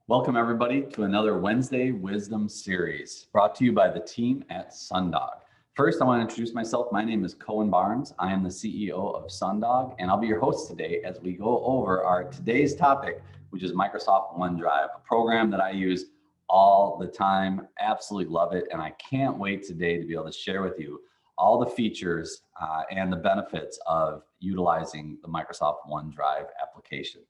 Welcome, everybody, to another Wednesday Wisdom series brought to you by the team at Sundog. First, I want to introduce myself. My name is Cohen Barnes. I am the CEO of Sundog, and I'll be your host today as we go over our today's topic, which is Microsoft OneDrive, a program that I use all the time. Absolutely love it, and I can't wait today to be able to share with you all the features and the benefits of utilizing the Microsoft OneDrive application.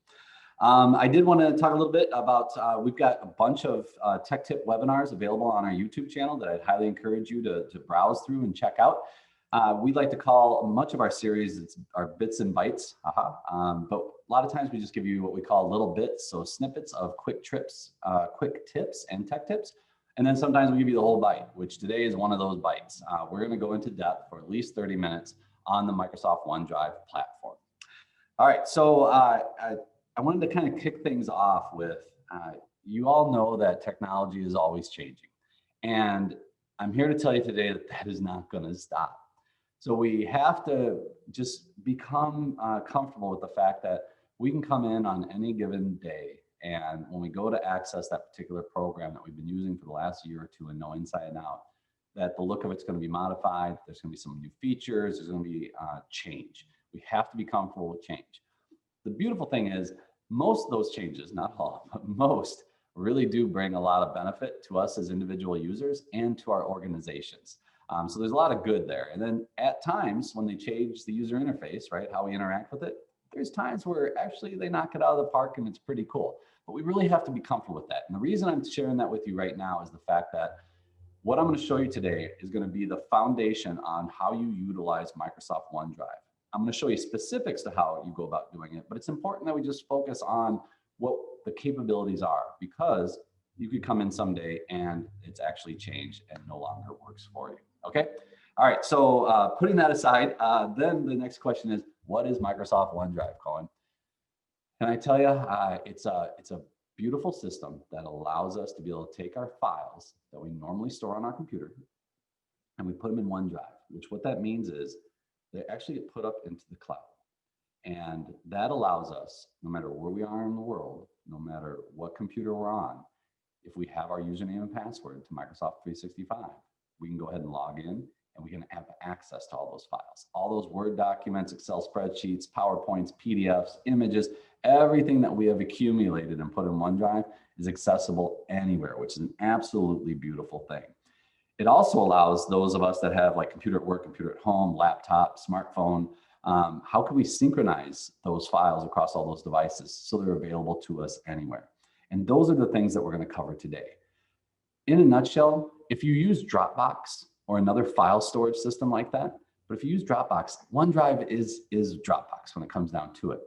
I did want to talk a little bit about, we've got a bunch of tech tip webinars available on our YouTube channel that I'd highly encourage you to browse through and check out. We like to call much of our series, our bits and bytes, but a lot of times we just give you what we call little bits, so snippets of quick tips and tech tips. And then sometimes we give you the whole bite, which today is one of those bites. We're going to go into depth for at least 30 minutes on the Microsoft OneDrive platform. All right, so I wanted to kind of kick things off with, you all know that technology is always changing. And I'm here to tell you today that that is not going to stop. So we have to just become comfortable with the fact that we can come in on any given day. And when we go to access that particular program that we've been using for the last year or two and know inside and out, that the look of it's going to be modified. There's going to be some new features. There's going to be change. We have to be comfortable with change. The beautiful thing is, most of those changes, not all, but most, really do bring a lot of benefit to us as individual users and to our organizations. So there's a lot of good there. And then at times when they change the user interface, right, how we interact with it, there's times where actually they knock it out of the park and it's pretty cool. But we really have to be comfortable with that. And the reason I'm sharing that with you right now is the fact that what I'm going to show you today is going to be the foundation on how you utilize Microsoft OneDrive. I'm going to show you specifics to how you go about doing it, but it's important that we just focus on what the capabilities are, because you could come in someday and it's actually changed and no longer works for you. Okay. All right. So putting that aside, then the next question is, what is Microsoft OneDrive, Cohen? Can I tell you, it's a beautiful system that allows us to be able to take our files that we normally store on our computer and we put them in OneDrive, which what that means is they actually get put up into the cloud. And that allows us, no matter where we are in the world, no matter what computer we're on, if we have our username and password to Microsoft 365, we can go ahead and log in and we can have access to all those files, all those Word documents, Excel spreadsheets, PowerPoints, PDFs, images, everything that we have accumulated and put in OneDrive is accessible anywhere, which is an absolutely beautiful thing. It also allows those of us that have like computer at work, computer at home, laptop, smartphone, how can we synchronize those files across all those devices so they're available to us anywhere? And those are the things that we're going to cover today. In a nutshell, if you use Dropbox or another file storage system like that, but if you use Dropbox, OneDrive is Dropbox when it comes down to it.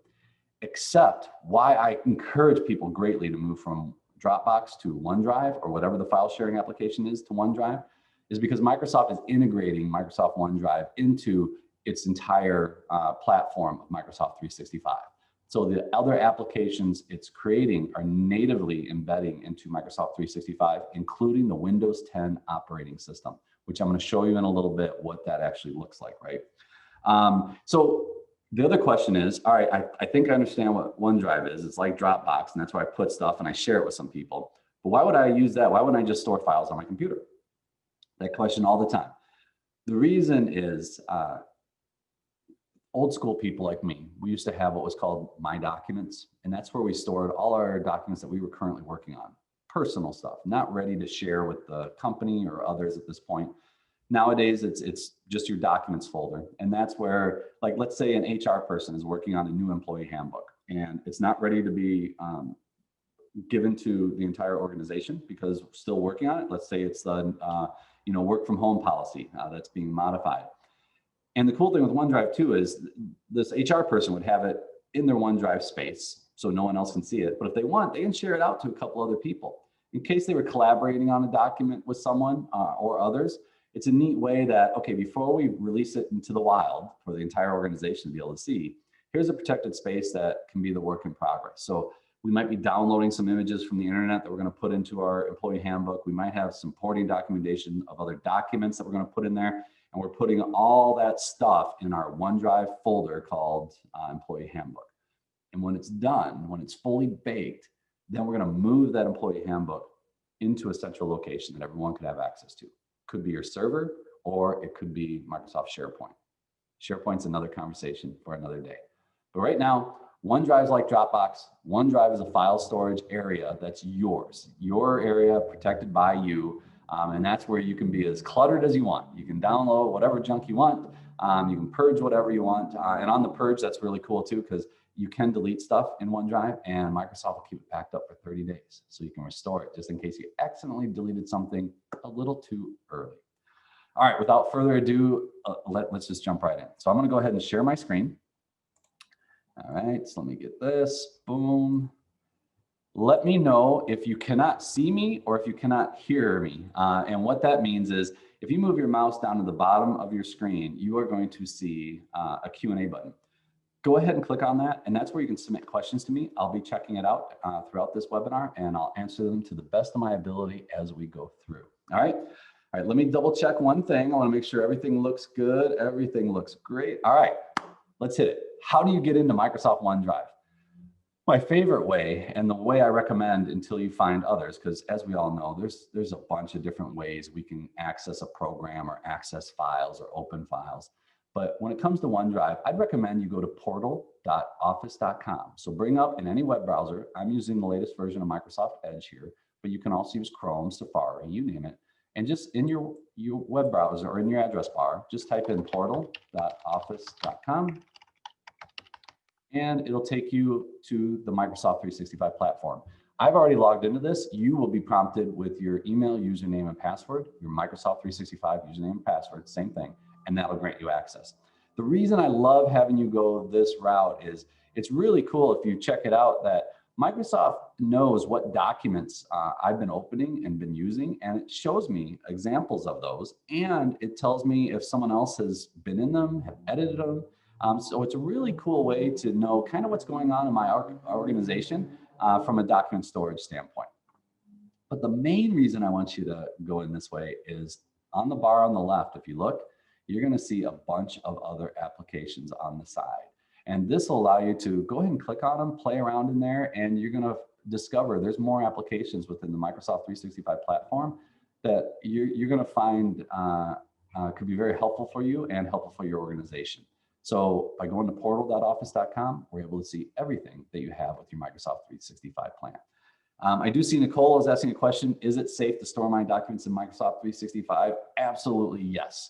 Except why I encourage people greatly to move from Dropbox to OneDrive or whatever the file sharing application is to OneDrive is because Microsoft is integrating Microsoft OneDrive into its entire platform of Microsoft 365. So the other applications it's creating are natively embedding into Microsoft 365, including the Windows 10 operating system, which I'm going to show you in a little bit what that actually looks like, right? So the other question is, all right, I think I understand what OneDrive is. It's like Dropbox, and that's where I put stuff and I share it with some people. But why would I use that? Why wouldn't I just store files on my computer? That question all the time. The reason is old school people like me, we used to have what was called My Documents, and that's where we stored all our documents that we were currently working on. Personal stuff, not ready to share with the company or others at this point. Nowadays, it's just your documents folder. And that's where, like, let's say an HR person is working on a new employee handbook and it's not ready to be given to the entire organization because we're still working on it. Let's say it's the work from home policy that's being modified. And the cool thing with OneDrive too is this HR person would have it in their OneDrive space so no one else can see it. But if they want, they can share it out to a couple other people. In case they were collaborating on a document with someone or others, it's a neat way that, okay, before we release it into the wild for the entire organization to be able to see, here's a protected space that can be the work in progress. So we might be downloading some images from the internet that we're going to put into our employee handbook. We might have supporting documentation of other documents that we're going to put in there. And we're putting all that stuff in our OneDrive folder called employee handbook. And when it's done, when it's fully baked, Then we're going to move that employee handbook into a central location that everyone could have access to. Could be your server, or it could be Microsoft SharePoint. SharePoint's another conversation for another day. But right now, OneDrive's like Dropbox. OneDrive is a file storage area that's yours, your area protected by you. And that's where you can be as cluttered as you want. You can download whatever junk you want. You can purge whatever you want. And on the purge, that's really cool too, because you can delete stuff in OneDrive and Microsoft will keep it backed up for 30 days. So you can restore it just in case you accidentally deleted something a little too early. All right, without further ado, let's just jump right in. So I'm gonna go ahead and share my screen. All right, so let me get this, boom. Let me know if you cannot see me or if you cannot hear me. And what that means is if you move your mouse down to the bottom of your screen, you are going to see a Q&A button. Go ahead and click on that, and that's where you can submit questions to me. I'll be checking it out throughout this webinar, and I'll answer them to the best of my ability as we go through. All right, let me double check one thing. I wanna make sure everything looks good, everything looks great. All right, let's hit it. How do you get into Microsoft OneDrive? My favorite way, and the way I recommend until you find others, because as we all know, there's a bunch of different ways we can access a program or access files or open files. But when it comes to OneDrive, I'd recommend you go to portal.office.com. So bring up in any web browser, I'm using the latest version of Microsoft Edge here, but you can also use Chrome, Safari, you name it. And just in your web browser or in your address bar, just type in portal.office.com. And it'll take you to the Microsoft 365 platform. I've already logged into this. You will be prompted with your email, username, and password, your Microsoft 365 username and password, same thing, and that'll grant you access. The reason I love having you go this route is it's really cool if you check it out that Microsoft knows what documents I've been opening and been using, and it shows me examples of those, and it tells me if someone else has been in them, have edited them. So it's a really cool way to know kind of what's going on in my organization from a document storage standpoint. But the main reason I want you to go in this way is on the bar on the left, if you look, you're going to see a bunch of other applications on the side. And this will allow you to go ahead and click on them, play around in there, and you're going to discover there's more applications within the Microsoft 365 platform that you're going to find could be very helpful for you and helpful for your organization. So by going to portal.office.com, we're able to see everything that you have with your Microsoft 365 plan. I do see Nicole is asking a question, is it safe to store my documents in Microsoft 365? Absolutely, yes.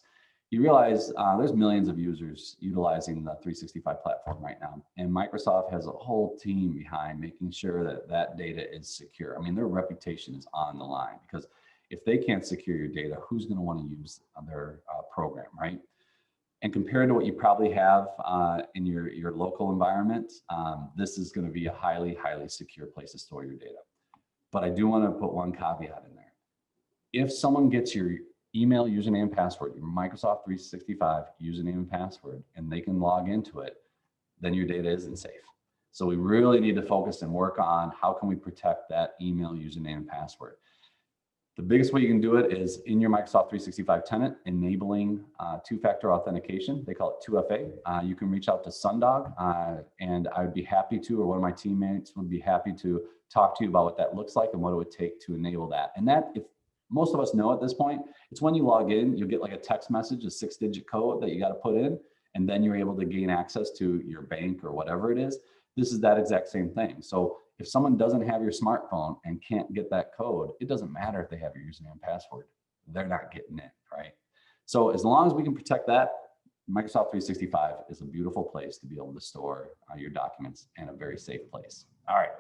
You realize there's millions of users utilizing the 365 platform right now, and Microsoft has a whole team behind making sure that that data is secure. I mean, their reputation is on the line because if they can't secure your data, who's going to want to use their program, right? And compared to what you probably have in your local environment, this is going to be a highly, highly secure place to store your data. But I do want to put one caveat in there. If someone gets your email, username, and password, your Microsoft 365 username and password, and they can log into it, then your data isn't safe. So we really need to focus and work on how can we protect that email, username, and password. The biggest way you can do it is in your Microsoft 365 tenant, enabling two-factor authentication. They call it 2FA. You can reach out to Sundog, and I would be happy to, or one of my teammates would be happy to talk to you about what that looks like and what it would take to enable that. And that, if most of us know at this point, it's when you log in, you'll get like a text message, a 6-digit code that you got to put in, and then you're able to gain access to your bank or whatever it is. This is that exact same thing. So if someone doesn't have your smartphone and can't get that code, it doesn't matter if they have your username and password. They're not getting it, right? So as long as we can protect that, Microsoft 365 is a beautiful place to be able to store your documents in a very safe place. All right.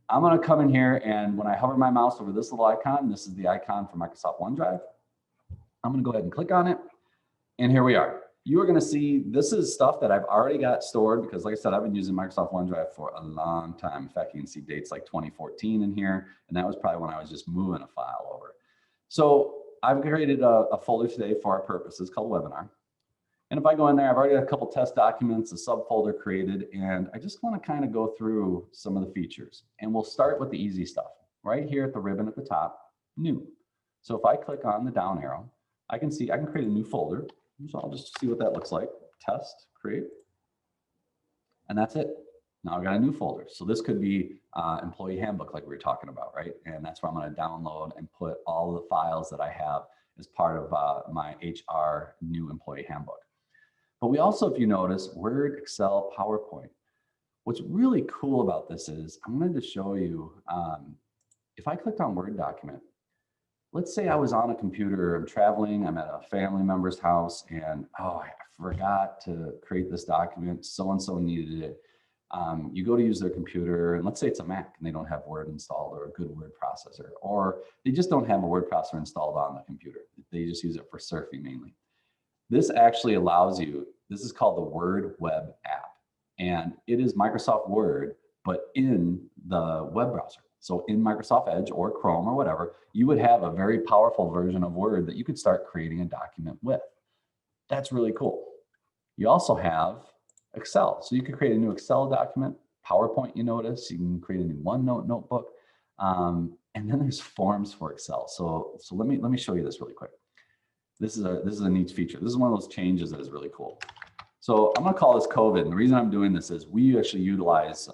I'm going to come in here, and when I hover my mouse over this little icon, this is the icon for Microsoft OneDrive. I'm going to go ahead and click on it, and here we are. You are going to see this is stuff that I've already got stored because, like I said, I've been using Microsoft OneDrive for a long time. In fact, you can see dates like 2014 in here, and that was probably when I was just moving a file over. So I've created a folder today for our purposes called Webinar. And if I go in there, I've already got a couple test documents, a subfolder created, and I just want to kind of go through some of the features. And we'll start with the easy stuff. Right here at the ribbon at the top, new. So if I click on the down arrow, I can see I can create a new folder. So I'll just see what that looks like. Test, create, and that's it. Now I've got a new folder. So this could be employee handbook like we were talking about, right? And that's where I'm going to download and put all of the files that I have as part of my HR new employee handbook. But we also, if you notice, Word, Excel, PowerPoint. What's really cool about this is I'm going to show you, if I clicked on Word document, let's say I was on a computer, I'm traveling, I'm at a family member's house, and oh, I forgot to create this document, so-and-so needed it. You go to use their computer, and let's say it's a Mac and they don't have Word installed or a good word processor, or they just don't have a word processor installed on the computer. They just use it for surfing mainly. This actually allows you, this is called the Word web app, and it is Microsoft Word, but in the web browser. So in Microsoft Edge or Chrome or whatever, you would have a very powerful version of Word that you could start creating a document with. That's really cool. You also have Excel. So you could create a new Excel document, PowerPoint, you notice, you can create a new OneNote notebook. And then there's forms for Excel. So let me show you this really quick. This is a neat feature. This is one of those changes that is really cool. So I'm gonna call this COVID. And the reason I'm doing this is we actually utilize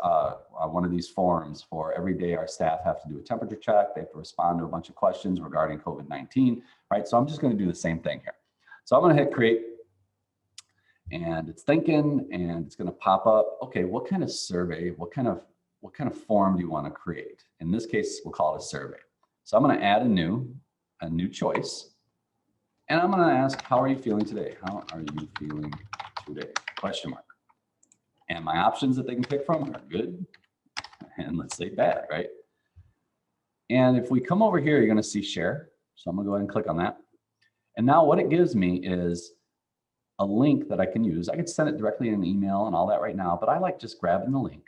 one of these forms for every day our staff have to do a temperature check. They have to respond to a bunch of questions regarding COVID-19, right? So I'm just gonna do the same thing here. So I'm gonna hit create, and it's thinking, and it's gonna pop up, okay, what kind of survey, what kind of form do you wanna create? In this case, we'll call it a survey. So I'm gonna add a new choice. And I'm gonna ask, how are you feeling today? How are you feeling today? Question mark. And my options that they can pick from are good, and let's say bad, right? And if we come over here, you're gonna see share. So I'm gonna go ahead and click on that. And now what it gives me is a link that I can use. I could send it directly in an email and all that right now, but I like just grabbing the link.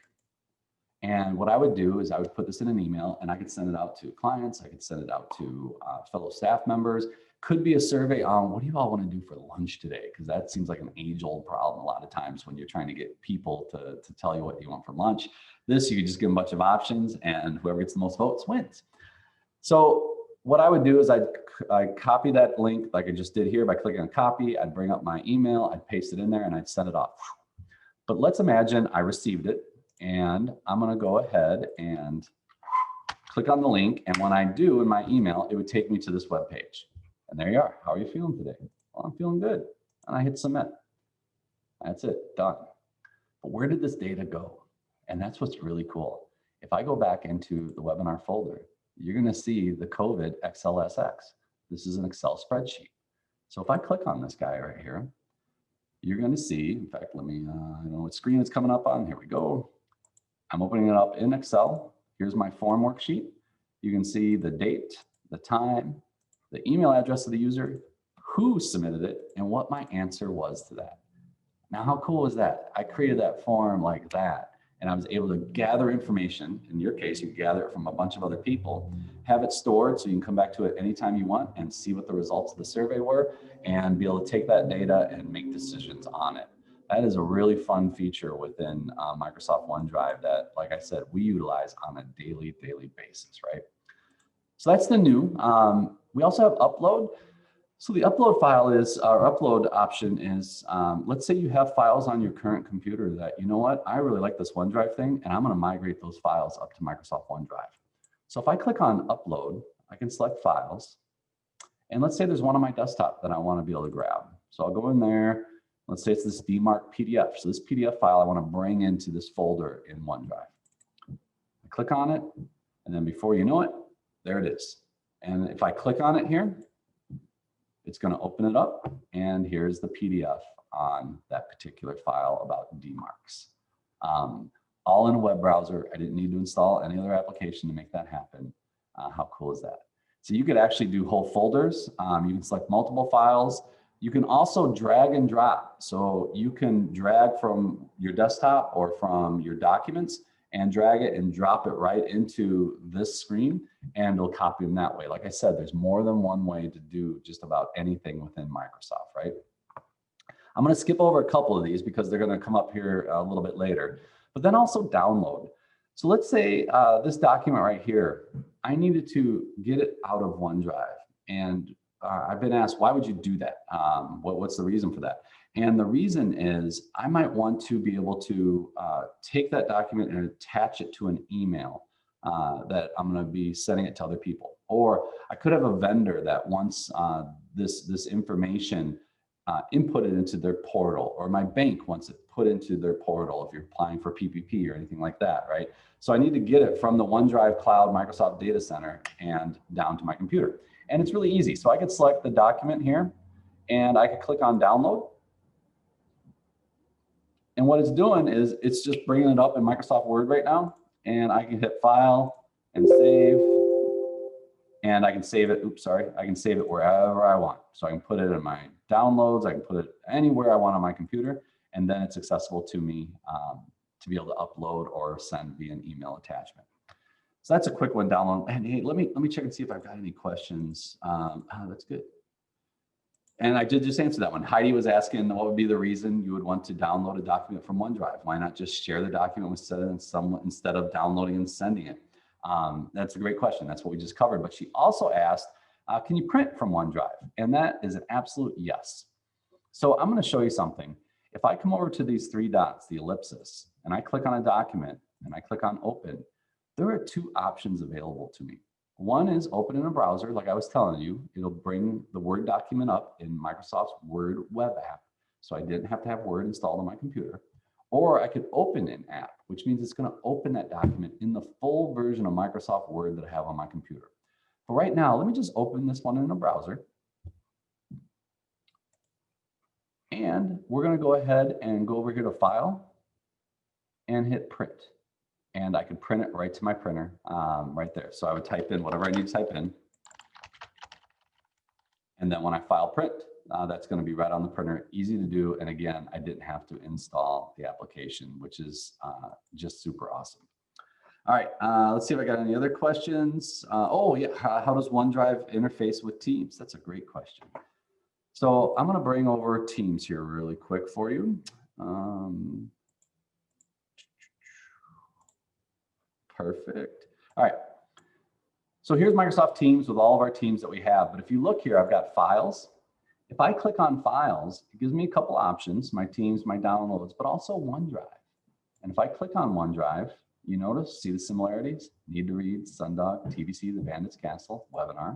And what I would do is I would put this in an email, and I could send it out to clients. I could send it out to fellow staff members. Could be a survey on what do you all want to do for lunch today? Because that seems like an age-old problem a lot of times when you're trying to get people to tell you what you want for lunch. This, you could just give them a bunch of options, and whoever gets the most votes wins. So what I would do is I'd copy that link like I just did here by clicking on copy. I'd bring up my email, I'd paste it in there, and I'd send it off. But let's imagine I received it, and I'm gonna go ahead and click on the link. And when I do in my email, it would take me to this web page. And there you are. How are you feeling today? Well, I'm feeling good. And I hit submit. That's it, done. But where did this data go? And that's what's really cool. If I go back into the webinar folder, you're gonna see the COVID XLSX. This is an Excel spreadsheet. So if I click on this guy right here, you're gonna see, in fact, let me, I don't know what screen it's coming up on. Here we go. I'm opening it up in Excel. Here's my form worksheet. You can see the date, the time, the email address of the user, who submitted it, and what my answer was to that. Now, how cool is that? I created that form like that, and I was able to gather information. In your case, you gather it from a bunch of other people, have it stored so you can come back to it anytime you want and see what the results of the survey were, and be able to take that data and make decisions on it. That is a really fun feature within Microsoft OneDrive that, like I said, we utilize on a daily basis, right? So that's the new. We also have upload. So the upload file is, our upload option is, let's say you have files on your current computer that, you know what, I really like this OneDrive thing, and I'm gonna migrate those files up to Microsoft OneDrive. So if I click on upload, I can select files. And let's say there's one on my desktop that I wanna be able to grab. So I'll go in there. Let's say it's this DMARC PDF. So this PDF file I wanna bring into this folder in OneDrive. I click on it, and then before you know it, there it is. And if I click on it here, it's going to open it up, and here's the PDF on that particular file about DMARCs. All in a web browser. I didn't need to install any other application to make that happen. How cool is that? So you could actually do whole folders. You can select multiple files. You can also drag and drop. So you can drag from your desktop or from your documents and drag it and drop it right into this screen, and it'll copy them that way. Like I said, there's more than one way to do just about anything within Microsoft, right? I'm gonna skip over a couple of these because they're gonna come up here a little bit later, but then also download. So let's say this document right here, I needed to get it out of OneDrive, and I've been asked, why would you do that? What's the reason for that? And the reason is I might want to be able to take that document and attach it to an email that I'm going to be sending it to other people. Or I could have a vendor that wants this information inputted into their portal, or my bank wants it put into their portal if you're applying for PPP or anything like that, right? So I need to get it from the OneDrive Cloud Microsoft Data Center and down to my computer. And it's really easy. So I could select the document here and I could click on download. And what it's doing is it's just bringing it up in Microsoft Word right now. And I can hit file and save. And I can save it, I can save it wherever I want. So I can put it in my downloads, I can put it anywhere I want on my computer, and then it's accessible to me to be able to upload or send via an email attachment. So that's a quick one download. And hey, let me check and see if I've got any questions. That's good. And I did just answer that one. Heidi was asking what would be the reason you would want to download a document from OneDrive? Why not just share the document with someone instead of downloading and sending it? That's a great question. That's what we just covered. But she also asked, can you print from OneDrive? And that is an absolute yes. So I'm going to show you something. If I come over to these three dots, the ellipsis, and I click on a document and I click on open, there are two options available to me. One is open in a browser, like I was telling you. It'll bring the Word document up in Microsoft's Word web app. So I didn't have to have Word installed on my computer. Or I could open an app, which means it's going to open that document in the full version of Microsoft Word that I have on my computer. But right now, let me just open this one in a browser. And we're going to go ahead and go over here to File and hit Print. And I could print it right to my printer right there. So I would type in whatever I need to type in. And then when I file print, that's going to be right on the printer, easy to do. And again, I didn't have to install the application, which is just super awesome. All right, let's see if I got any other questions. Oh yeah, how does OneDrive interface with Teams? That's a great question. So I'm going to bring over Teams here really quick for you. Perfect. All right. So here's Microsoft Teams with all of our teams that we have. But if you look here, I've got files. If I click on files, it gives me a couple options, my teams, my downloads, but also OneDrive. And if I click on OneDrive, you notice, see the similarities? Need to read, Sundog, TBC, the Bandits Castle, webinar.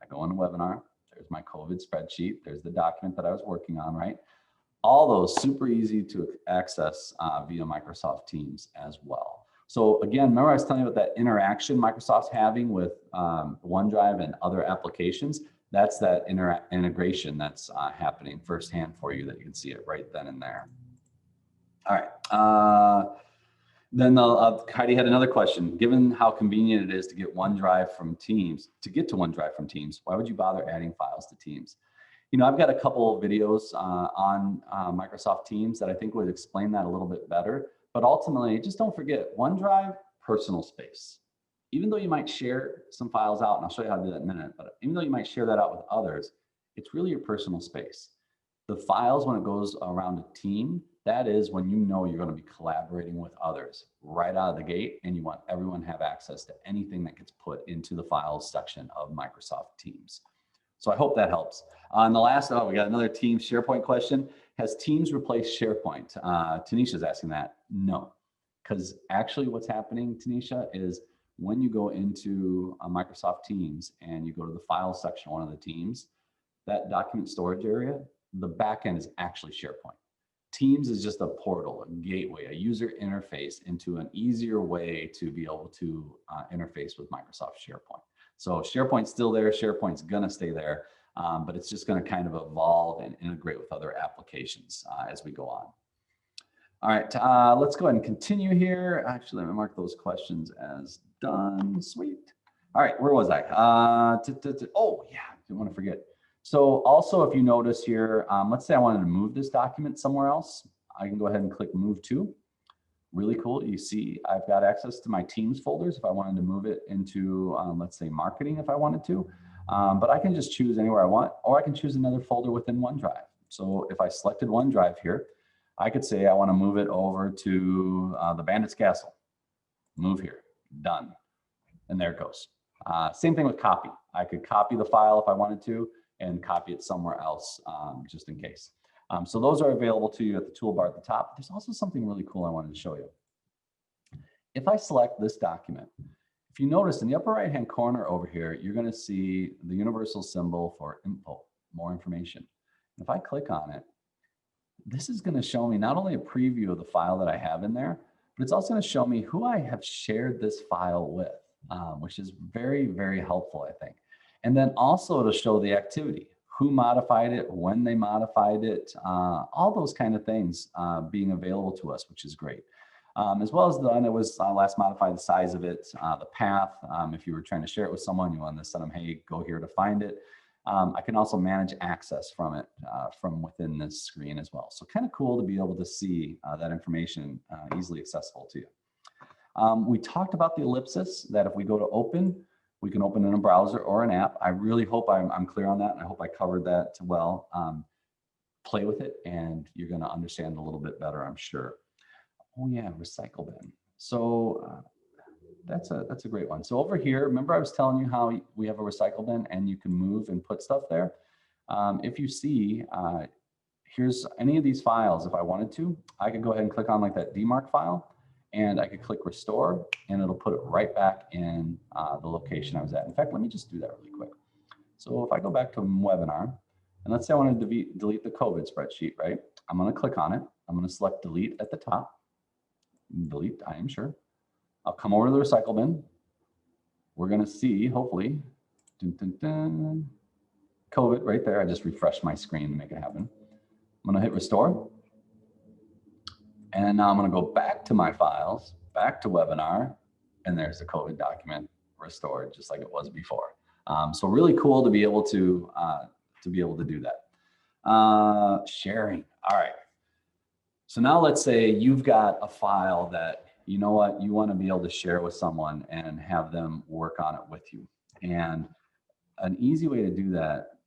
I go into webinar. There's my COVID spreadsheet. There's the document that I was working on, right? All those super easy to access via Microsoft Teams as well. So again, remember I was telling you about that interaction Microsoft's having with OneDrive and other applications. That's that integration that's happening firsthand for you that you can see it right then and there. All right. Then Heidi had another question. Given how convenient it is to get OneDrive from Teams, why would you bother adding files to Teams? You know, I've got a couple of videos on Microsoft Teams that I think would explain that a little bit better. But ultimately, just don't forget, OneDrive, personal space. Even though you might share some files out, and I'll show you how to do that in a minute, but even though you might share that out with others, it's really your personal space. The files, when it goes around a team, that is when you know you're going to be collaborating with others right out of the gate, and you want everyone to have access to anything that gets put into the files section of Microsoft Teams. So I hope that helps. And the last, we got another Teams SharePoint question. Has Teams replaced SharePoint? Tanisha's asking that. No, because actually what's happening, Tanisha, is when you go into Microsoft Teams and you go to the files section of one of the teams, that document storage area, the backend is actually SharePoint. Teams is just a portal, a gateway, a user interface into an easier way to be able to interface with Microsoft SharePoint. So SharePoint's still there, SharePoint's gonna stay there, but it's just gonna kind of evolve and integrate with other applications as we go on. All right, let's go ahead and continue here. Actually, let me mark those questions as done, sweet. All right, where was I? Oh yeah, didn't wanna forget. So also, if you notice here, let's say I wanted to move this document somewhere else, I can go ahead and click Move To. Really cool. You see, I've got access to my Teams folders if I wanted to move it into, let's say, marketing if I wanted to. But I can just choose anywhere I want, or I can choose another folder within OneDrive. So if I selected OneDrive here, I could say I want to move it over to the Bandits Castle. Move here. Done. And there it goes. Same thing with copy. I could copy the file if I wanted to and copy it somewhere else just in case. So those are available to you at the toolbar at the top. There's also something really cool I wanted to show you. If I select this document, if you notice in the upper right-hand corner over here, you're going to see the universal symbol for info, more information. If I click on it, this is going to show me not only a preview of the file that I have in there, but it's also going to show me who I have shared this file with, which is very, very helpful, I think. And then also it'll show the activity, who modified it, when they modified it, all those kind of things being available to us, which is great. As well as when it was last modified, the size of it, the path. If you were trying to share it with someone, you wanted to send them, hey, go here to find it. I can also manage access from it from within this screen as well. So kind of cool to be able to see that information easily accessible to you. We talked about the ellipsis, that if we go to open, we can open in a browser or an app. I really hope I'm clear on that, and I hope I covered that well. Play with it, and you're going to understand a little bit better, I'm sure. Oh yeah, recycle bin. So that's a great one. So over here, remember I was telling you how we have a recycle bin and you can move and put stuff there. If you see, here's any of these files. If I wanted to, I could go ahead and click on like that DMARC file, and I could click restore, and it'll put it right back in the location I was at. In fact, let me just do that really quick. So if I go back to webinar, and let's say I want to delete the COVID spreadsheet, right? I'm going to click on it. I'm going to select delete at the top. Delete, I am sure. I'll come over to the recycle bin. We're going to see, hopefully, COVID right there. I just refreshed my screen to make it happen. I'm going to hit restore. And now I'm going to go back to my files, back to webinar, and there's the COVID document restored just like it was before. So really cool to be able to do that. Sharing. All right. So now let's say you've got a file that, you know what, you want to be able to share with someone and have them work on it with you. And an easy way to do that,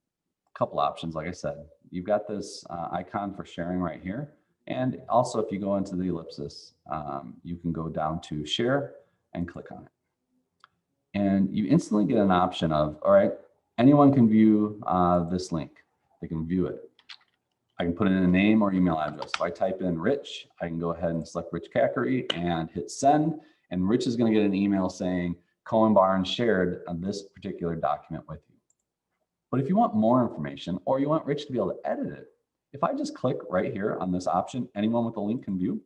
a couple options, like I said, you've got this icon for sharing right here. And also if you go into the ellipsis, you can go down to share and click on it. And you instantly get an option of, all right, anyone can view this link. They can view it. I can put in a name or email address. If I type in Rich, I can go ahead and select Rich Cackery and hit send. And Rich is going to get an email saying Cohen Barnes shared this particular document with you. But if you want more information, or you want Rich to be able to edit it, if I just click right here on this option, anyone with a link can view,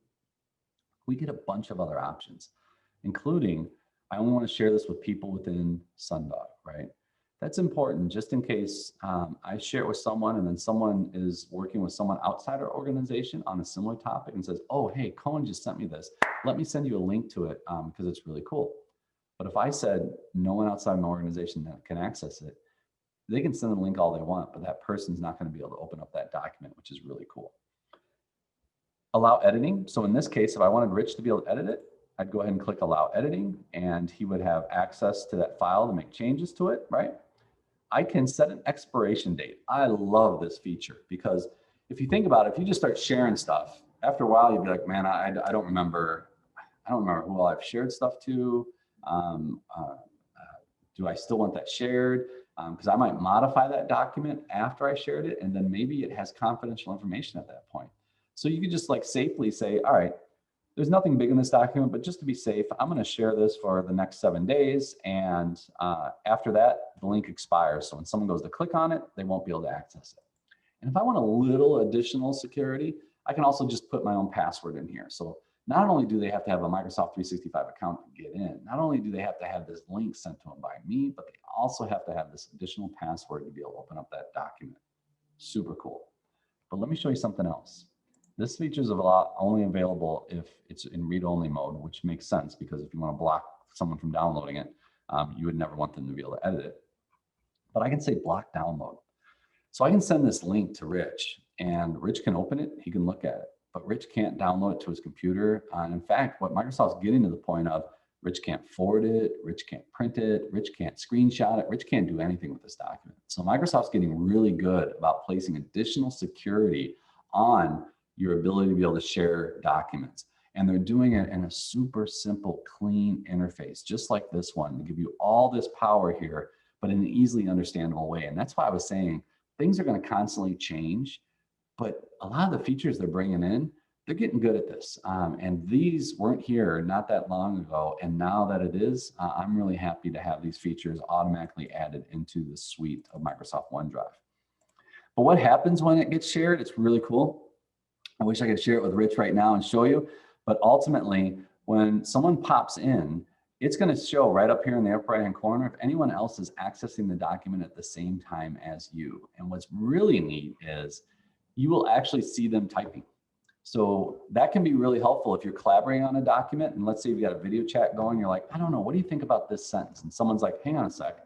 we get a bunch of other options, including I only want to share this with people within Sundog, right? That's important just in case I share it with someone and then someone is working with someone outside our organization on a similar topic and says, oh, hey, Cohen just sent me this. Let me send you a link to it because it's really cool. But if I said no one outside my organization that can access it, they can send a link all they want, but that person's not going to be able to open up that document, which is really cool. Allow editing. So in this case, if I wanted Rich to be able to edit it, I'd go ahead and click allow editing, and he would have access to that file to make changes to it, right? I can set an expiration date. I love this feature because if you think about it, if you just start sharing stuff, after a while you'd be like, man, I don't remember who all I've shared stuff to. Do I still want that shared? Because I might modify that document after I shared it, and then maybe it has confidential information at that point. So you could just like safely say, all right, there's nothing big in this document, but just to be safe, I'm going to share this for the next 7 days. And after that, the link expires. So when someone goes to click on it, they won't be able to access it. And if I want a little additional security, I can also just put my own password in here. So not only do they have to have a Microsoft 365 account to get in, not only do they have to have this link sent to them by me, but they also have to have this additional password to be able to open up that document. Super cool. But let me show you something else. This feature is only available if it's in read-only mode, which makes sense because if you want to block someone from downloading it, you would never want them to be able to edit it. But I can say block download. So I can send this link to Rich, and Rich can open it, he can look at it, but Rich can't download it to his computer. And in fact, what Microsoft's getting to the point of, Rich can't forward it, Rich can't print it, Rich can't screenshot it, Rich can't do anything with this document. So Microsoft's getting really good about placing additional security on your ability to be able to share documents. And they're doing it in a super simple, clean interface, just like this one, to give you all this power here, but in an easily understandable way. And that's why I was saying things are going to constantly change, but a lot of the features they're bringing in, they're getting good at this. And these weren't here not that long ago. And now that it is, I'm really happy to have these features automatically added into the suite of Microsoft OneDrive. But what happens when it gets shared? It's really cool. I wish I could share it with Rich right now and show you, but ultimately, when someone pops in, it's going to show right up here in the upper right-hand corner if anyone else is accessing the document at the same time as you. And what's really neat is you will actually see them typing. So that can be really helpful if you're collaborating on a document. And let's say you've got a video chat going, you're like, I don't know, what do you think about this sentence? And someone's like, hang on a sec.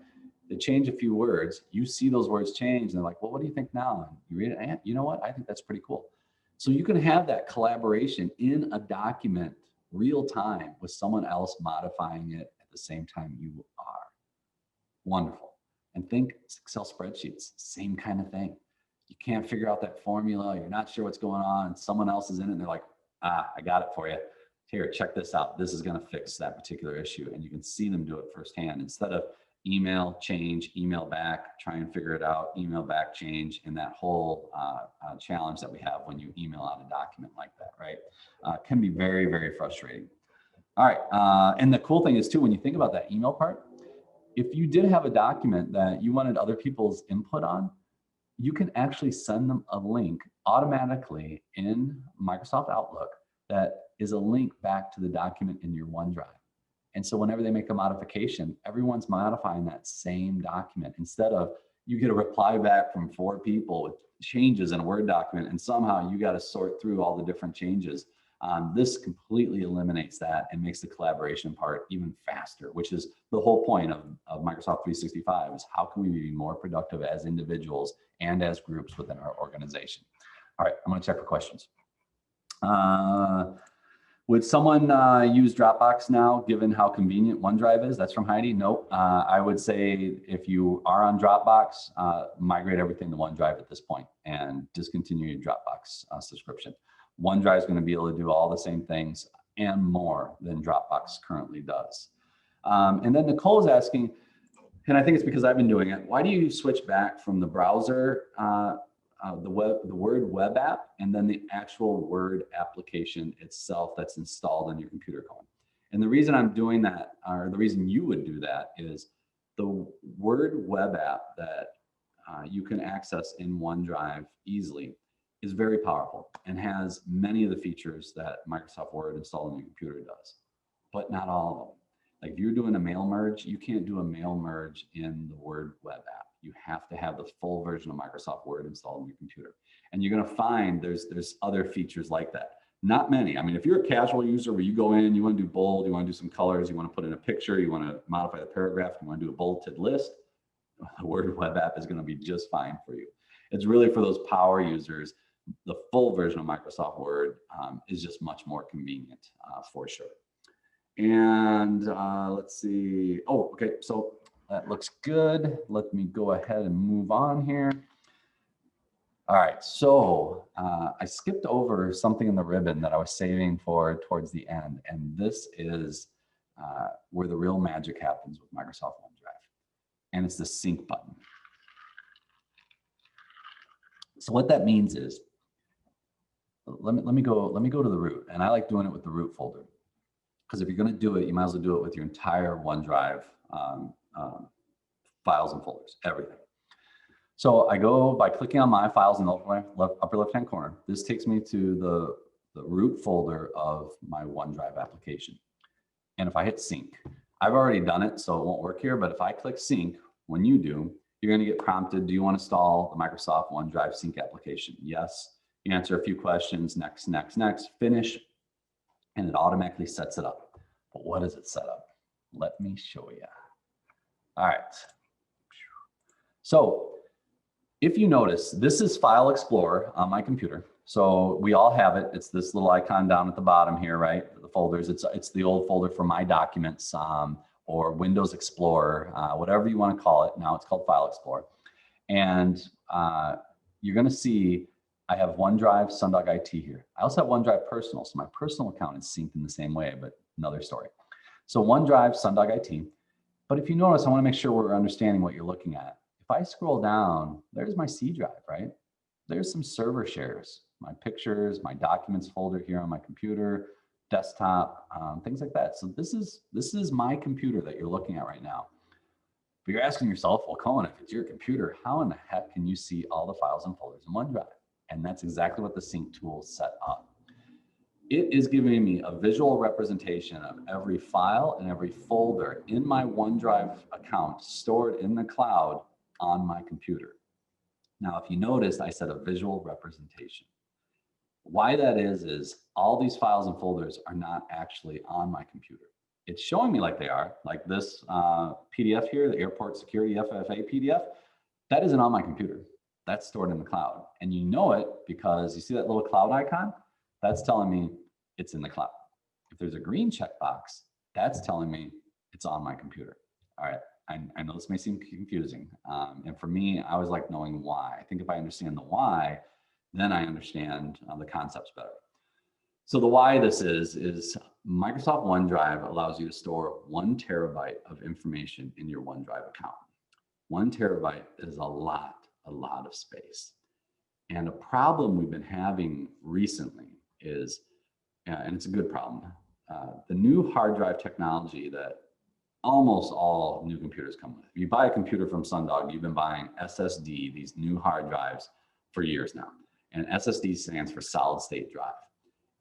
They change a few words. You see those words change. And they're like, well, what do you think now? And you read it, and you know what? I think that's pretty cool. So you can have that collaboration in a document real time with someone else modifying it at the same time you are. Wonderful. And think Excel spreadsheets, same kind of thing. You can't figure out that formula. You're not sure what's going on. And someone else is in it and they're like, I got it for you. Here, check this out. This is going to fix that particular issue. And you can see them do it firsthand instead of email, change, email back, try and figure it out, email back, change, and that whole challenge that we have when you email out a document like that, right? Can be very, very frustrating. All right, and the cool thing is too, when you think about that email part, if you did have a document that you wanted other people's input on, you can actually send them a link automatically in Microsoft Outlook that is a link back to the document in your OneDrive. And so whenever they make a modification, everyone's modifying that same document. Instead of you get a reply back from 4 people with changes in a Word document, and somehow you got to sort through all the different changes. This completely eliminates that and makes the collaboration part even faster, which is the whole point of Microsoft 365 is how can we be more productive as individuals and as groups within our organization. All right, I'm going to check for questions. Would someone use Dropbox now, given how convenient OneDrive is? That's from Heidi. Nope. I would say if you are on Dropbox, migrate everything to OneDrive at this point and discontinue your Dropbox subscription. OneDrive is going to be able to do all the same things and more than Dropbox currently does. And then Nicole is asking, and I think it's because I've been doing it, why do you switch back from the browser, the Word web app, and then the actual Word application itself that's installed on your computer going? And the reason I'm doing that, or the reason you would do that, is the Word web app that you can access in OneDrive easily is very powerful and has many of the features that Microsoft Word installed on your computer does, but not all of them. Like if you're doing a mail merge, you can't do a mail merge in the Word web app. You have to have the full version of Microsoft Word installed on your computer. And you're going to find there's other features like that. Not many. I mean, if you're a casual user where you go in, you want to do bold, you want to do some colors, you want to put in a picture, you want to modify the paragraph, you want to do a bulleted list, the Word web app is going to be just fine for you. It's really for those power users. The full version of Microsoft Word is just much more convenient for sure. And let's see. Oh, okay. So that looks good. Let me go ahead and move on here. All right. So I skipped over something in the ribbon that I was saving for towards the end. And this is where the real magic happens with Microsoft OneDrive. And it's the sync button. So what that means is, let me go to the root, and I like doing it with the root folder, because if you're going to do it, you might as well do it with your entire OneDrive files and folders, everything. So I go by clicking on my files in the upper left-hand corner. This takes me to the root folder of my OneDrive application. And if I hit sync, I've already done it, so it won't work here. But if I click sync, when you do, you're going to get prompted, do you want to install the Microsoft OneDrive sync application? Yes. You answer a few questions, next, next, next, finish, and it automatically sets it up. But what does it set up? Let me show you. All right. So if you notice, this is File Explorer on my computer. So we all have it. It's this little icon down at the bottom here, right? The folders. It's the old folder for My Documents or Windows Explorer, whatever you want to call it. Now it's called File Explorer. And you're going to see I have OneDrive, Sundog IT here. I also have OneDrive Personal, so my personal account is synced in the same way, but another story. So OneDrive, Sundog IT. But if you notice, I want to make sure we're understanding what you're looking at. If I scroll down, there's my C drive, right? There's some server shares, my pictures, my documents folder here on my computer, desktop, things like that. So this is my computer that you're looking at right now. But you're asking yourself, well, Cohen, if it's your computer, how in the heck can you see all the files and folders in OneDrive? And that's exactly what the sync tool set up. It is giving me a visual representation of every file and every folder in my OneDrive account stored in the cloud on my computer. Now, if you noticed, I said a visual representation. Why that is all these files and folders are not actually on my computer. It's showing me like they are, like this PDF here, the Airport Security FFA PDF, that isn't on my computer. That's stored in the cloud. And you know it because you see that little cloud icon? That's telling me it's in the cloud. If there's a green checkbox, that's telling me it's on my computer. All right, I know this may seem confusing. And for me, I always like knowing why. I think if I understand the why, then I understand the concepts better. So the why this is Microsoft OneDrive allows you to store 1 terabyte of information in your OneDrive account. 1 terabyte is a lot of space. And a problem we've been having recently is, and it's a good problem, the new hard drive technology that almost all new computers come with. If you buy a computer from Sundog, you've been buying SSD, these new hard drives, for years now. And SSD stands for solid state drive.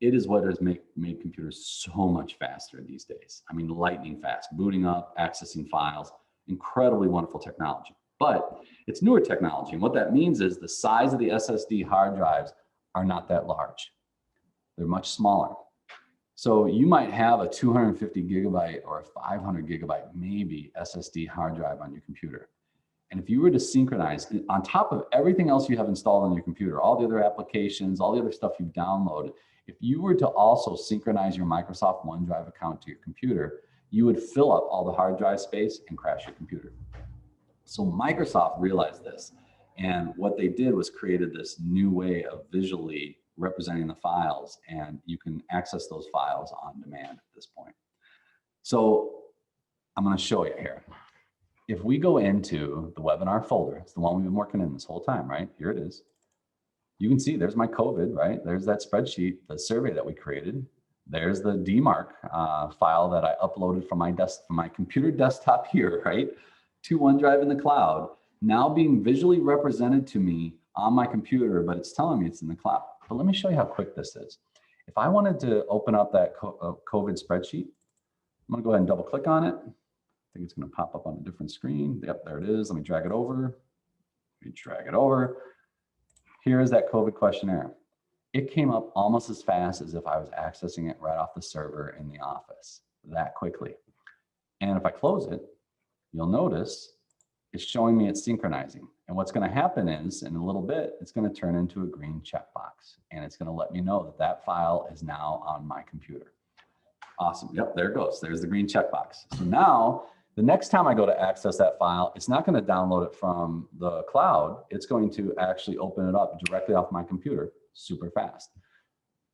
It is what has made computers so much faster these days. I mean, lightning fast, booting up, accessing files, incredibly wonderful technology. But it's newer technology. And what that means is the size of the SSD hard drives are not that large. They're much smaller. So you might have a 250 gigabyte or a 500 gigabyte, maybe SSD hard drive on your computer. And if you were to synchronize, on top of everything else you have installed on your computer, all the other applications, all the other stuff you've downloaded, if you were to also synchronize your Microsoft OneDrive account to your computer, you would fill up all the hard drive space and crash your computer. So Microsoft realized this. And what they did was created this new way of visually representing the files, and you can access those files on demand at this point. So I'm going to show you here. If we go into the webinar folder, it's the one we've been working in this whole time, right? Here it is. You can see there's my COVID, right? There's that spreadsheet, the survey that we created. There's the DMARC file that I uploaded from my computer desktop here, right? To OneDrive in the cloud, now being visually represented to me on my computer, but it's telling me it's in the cloud. But let me show you how quick this is. If I wanted to open up that COVID spreadsheet, I'm gonna go ahead and double click on it. I think it's gonna pop up on a different screen. Yep, there it is. Let me drag it over. Let me drag it over. Here is that COVID questionnaire. It came up almost as fast as if I was accessing it right off the server in the office, that quickly. And if I close it, you'll notice it's showing me it's synchronizing. And what's going to happen is, in a little bit, it's going to turn into a green checkbox. And it's going to let me know that that file is now on my computer. Awesome. Yep, there it goes. There's the green checkbox. So now, the next time I go to access that file, it's not going to download it from the cloud. It's going to actually open it up directly off my computer, super fast.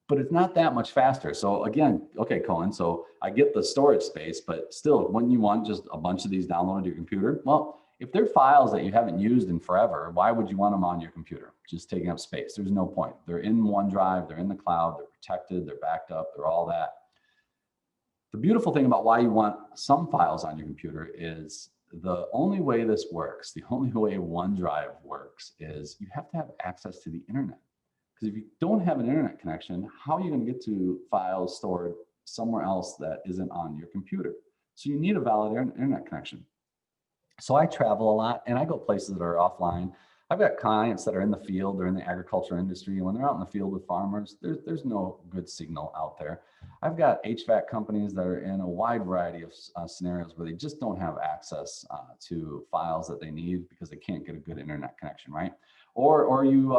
But it's not that much faster. So again, okay, Cohen, so I get the storage space, but still, wouldn't you want just a bunch of these downloaded to your computer? Well, if they're files that you haven't used in forever, why would you want them on your computer? Just taking up space. There's no point. They're in OneDrive, they're in the cloud, they're protected, they're backed up, they're all that. The beautiful thing about why you want some files on your computer is the only way this works, the only way OneDrive works is you have to have access to the internet. Because if you don't have an internet connection, how are you going to get to files stored somewhere else that isn't on your computer? So you need a valid internet connection. So I travel a lot and I go places that are offline. I've got clients that are in the field, they're in the agriculture industry, and when they're out in the field with farmers, there's no good signal out there. I've got HVAC companies that are in a wide variety of scenarios where they just don't have access to files that they need because they can't get a good internet connection, right? Or you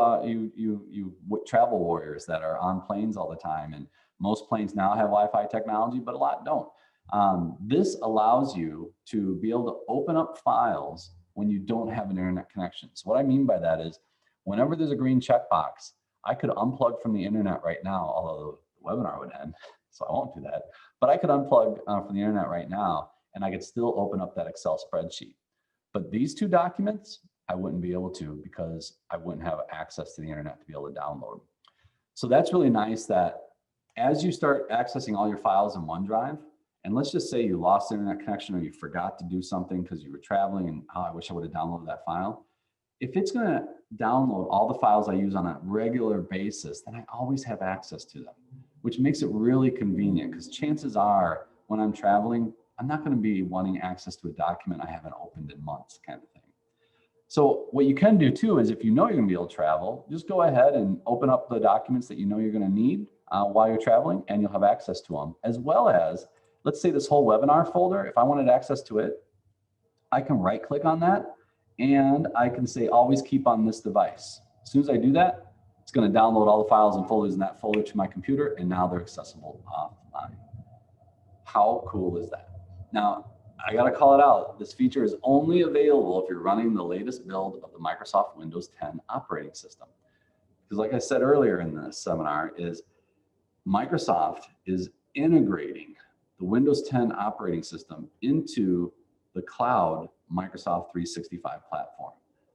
travel warriors that are on planes all the time, and most planes now have Wi-Fi technology, but a lot don't. This allows you to be able to open up files when you don't have an internet connection. So what I mean by that is whenever there's a green checkbox, I could unplug from the internet right now, although the webinar would end, so I won't do that. But I could unplug from the internet right now, and I could still open up that Excel spreadsheet. But these two documents, I wouldn't be able to because I wouldn't have access to the internet to be able to download. So that's really nice that as you start accessing all your files in OneDrive, and let's just say you lost the internet connection or you forgot to do something because you were traveling and oh, I wish I would have downloaded that file. If it's going to download all the files I use on a regular basis, then I always have access to them, which makes it really convenient because chances are when I'm traveling, I'm not going to be wanting access to a document I haven't opened in months kind of thing. So what you can do too is if you know you're going to be able to travel, just go ahead and open up the documents that you know you're going to need while you're traveling, and you'll have access to them. As well as, let's say this whole webinar folder, if I wanted access to it, I can right click on that and I can say always keep on this device. As soon as I do that, it's going to download all the files and folders in that folder to my computer, and now they're accessible offline. How cool is that? Now, I got to call it out. This feature is only available if you're running the latest build of the Microsoft Windows 10 operating system. Because like I said earlier in this seminar, is Microsoft is integrating the Windows 10 operating system into the cloud Microsoft 365 platform.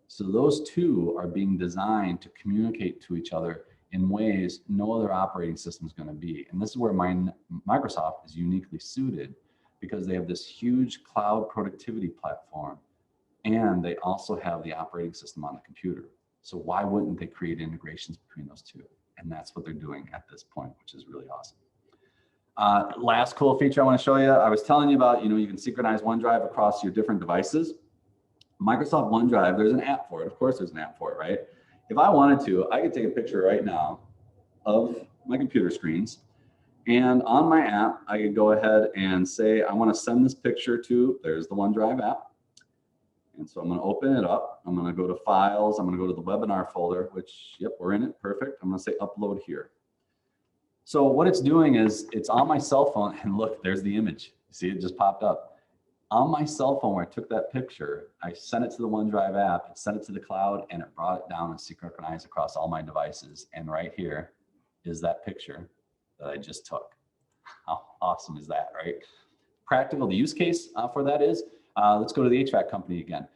So those two are being designed to communicate to each other in ways no other operating system is going to be. And this is where Microsoft is uniquely suited, because they have this huge cloud productivity platform and they also have the operating system on the computer. So why wouldn't they create integrations between those two? And that's what they're doing at this point, which is really awesome. Last cool feature I want to show you, I was telling you about, you can synchronize OneDrive across your different devices. Microsoft OneDrive, there's an app for it. Of course there's an app for it, right? If I wanted to, I could take a picture right now of my computer screens. And on my app, I could go ahead and say, I want to send this picture to, there's the OneDrive app. And so I'm going to open it up. I'm going to go to files. I'm going to go to the webinar folder, which, yep, we're in it. Perfect. I'm going to say upload here. So what it's doing is it's on my cell phone, and look, there's the image. See, it just popped up. On my cell phone where I took that picture, I sent it to the OneDrive app, it sent it to the cloud, and it brought it down and synchronized across all my devices. And right here is that picture that I just took. How awesome is that, right? Practical, the use case for that is, let's go to the HVAC company again.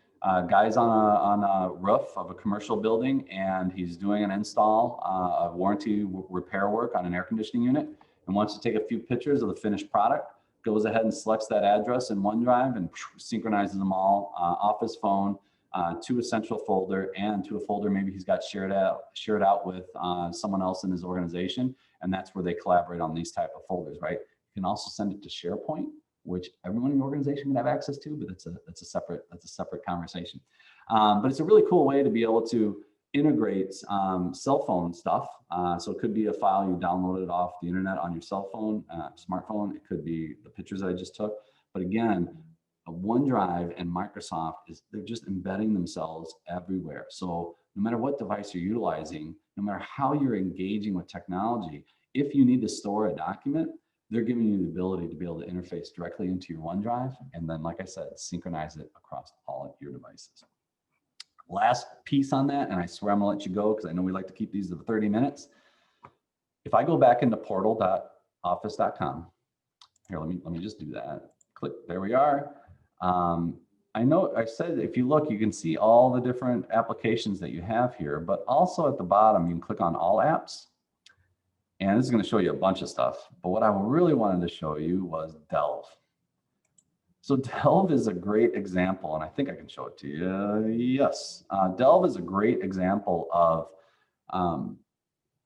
Guy's on a roof of a commercial building, and he's doing an install of warranty repair work on an air conditioning unit, and wants to take a few pictures of the finished product. Goes ahead and selects that address in OneDrive and synchronizes them all off his phone to a central folder and to a folder maybe he's got shared out with someone else in his organization, and that's where they collaborate on these type of folders, right? You can also send it to SharePoint, which everyone in the organization can have access to, but that's a separate conversation. But it's a really cool way to be able to integrate cell phone stuff. So it could be a file you downloaded off the internet on your cell phone, smartphone. It could be the pictures I just took. But again, OneDrive and Microsoft they're just embedding themselves everywhere. So no matter what device you're utilizing, no matter how you're engaging with technology, if you need to store a document, they're giving you the ability to be able to interface directly into your OneDrive. And then, like I said, synchronize it across all of your devices. Last piece on that, and I swear I'm gonna let you go because I know we like to keep these to 30 minutes. If I go back into portal.office.com, here, let me just do that. Click, there we are. I know I said, if you look, you can see all the different applications that you have here, but also at the bottom, you can click on all apps. And this is going to show you a bunch of stuff. But what I really wanted to show you was Delve. So Delve is a great example, and I think I can show it to you. Yes. Delve is a great example of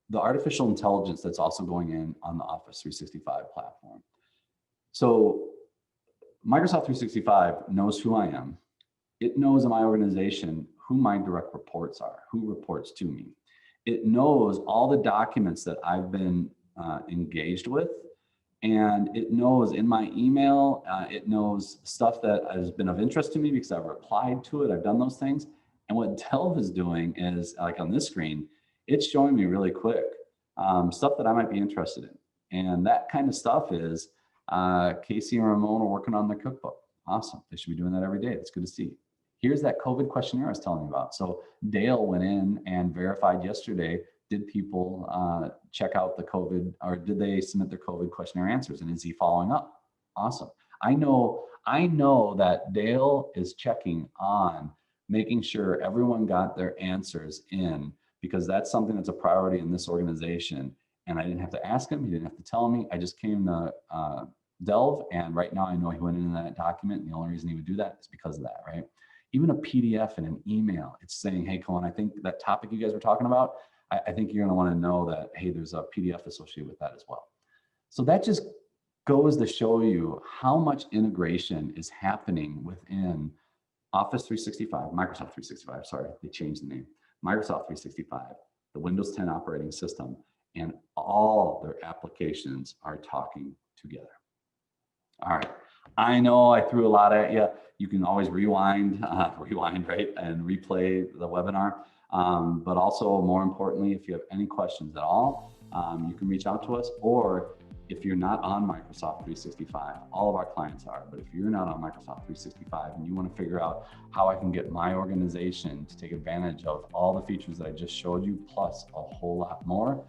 the artificial intelligence that's also going in on the Office 365 platform. So Microsoft 365 knows who I am. It knows in my organization who my direct reports are, who reports to me. It knows all the documents that I've been engaged with, and it knows in my email, it knows stuff that has been of interest to me because I've replied to it, I've done those things. And what Delve is doing is, like on this screen, it's showing me really quick stuff that I might be interested in. And that kind of stuff is Casey and Ramon are working on their cookbook. Awesome, they should be doing that every day, that's good to see. Here's that COVID questionnaire I was telling you about. So Dale went in and verified yesterday, did people check out the COVID, or did they submit their COVID questionnaire answers? And is he following up? Awesome. I know that Dale is checking on making sure everyone got their answers in, because that's something that's a priority in this organization. And I didn't have to ask him, he didn't have to tell me. I just came to delve, and right now I know he went into that document, and the only reason he would do that is because of that, right? Even a PDF and an email, it's saying, hey, Cohen, I think that topic you guys were talking about, I think you're gonna wanna know that, hey, there's a PDF associated with that as well. So that just goes to show you how much integration is happening within Office 365, Microsoft 365, sorry, they changed the name, Microsoft 365, the Windows 10 operating system, and all their applications are talking together. All right, I know I threw a lot at you. You can always rewind, right, and replay the webinar. But also, more importantly, if you have any questions at all, you can reach out to us. Or if you're not on Microsoft 365, all of our clients are, but if you're not on Microsoft 365 and you want to figure out how I can get my organization to take advantage of all the features that I just showed you, plus a whole lot more,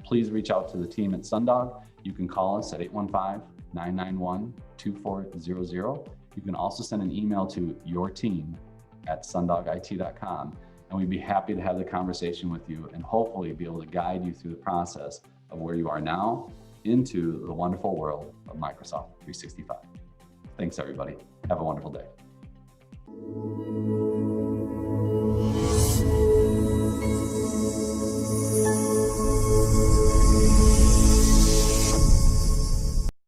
please reach out to the team at Sundog. You can call us at 815-991-2400. You can also send an email to yourteam@sundogit.com, and we'd be happy to have the conversation with you and hopefully be able to guide you through the process of where you are now into the wonderful world of Microsoft 365. Thanks, everybody. Have a wonderful day.